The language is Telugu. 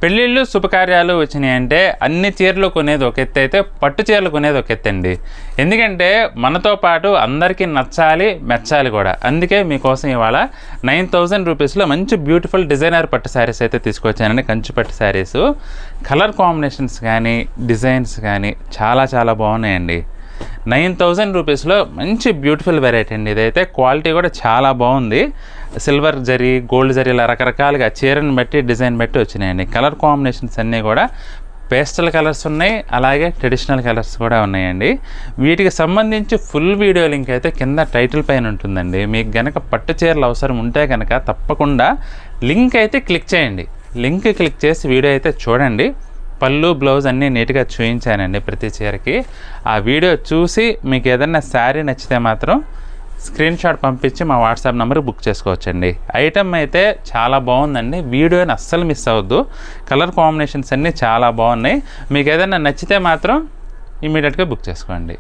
పెళ్ళిళ్ళు శుభకార్యాలు వచ్చినాయంటే అన్ని చీరలు కొనేది ఒక ఎత్తు అయితే పట్టు చీరలు కొనేది ఒక ఎత్తు అండి. ఎందుకంటే మనతో పాటు అందరికీ నచ్చాలి మెచ్చాలి కూడా. అందుకే మీకోసం ఇవాళ 9000 రూపీస్లో మంచి బ్యూటిఫుల్ డిజైనర్ పట్టు శారీస్ అయితే తీసుకొచ్చానండి. కంచి పట్టు శారీస్ కలర్ కాంబినేషన్స్ కానీ డిజైన్స్ కానీ చాలా చాలా బాగున్నాయండి. 9000 రూపీస్లో మంచి బ్యూటిఫుల్ వెరైటీ అండి. ఇదైతే క్వాలిటీ కూడా చాలా బాగుంది. సిల్వర్ జరీ గోల్డ్ జరీ ఇలా రకరకాలుగా చీరను బట్టి డిజైన్ బట్టి వచ్చినాయండి. కలర్ కాంబినేషన్స్ అన్నీ కూడా పేస్టల్ కలర్స్ ఉన్నాయి, అలాగే ట్రెడిషనల్ కలర్స్ కూడా ఉన్నాయండి. వీటికి సంబంధించి ఫుల్ వీడియో లింక్ అయితే కింద టైటిల్ పైన ఉంటుందండి. మీకు కనుక పట్టు చీరలు అవసరం ఉంటే కనుక తప్పకుండా లింక్ అయితే క్లిక్ చేయండి. లింక్ క్లిక్ చేసి వీడియో అయితే చూడండి. పళ్ళు బ్లౌజ్ అన్నీ నీట్గా చూపించానండి ప్రతి చీరకి. ఆ వీడియో చూసి మీకు ఏదైనా శారీ నచ్చితే మాత్రం స్క్రీన్ షాట్ పంపించి మా వాట్సాప్ నెంబర్కి బుక్ చేసుకోవచ్చండి. ఐటమ్ అయితే చాలా బాగుందండి. వీడియోని అస్సలు మిస్ అవ్వద్దు. కలర్ కాంబినేషన్స్ అన్నీ చాలా బాగున్నాయి. మీకు ఏదైనా నచ్చితే మాత్రం ఇమీడియట్గా బుక్ చేసుకోండి.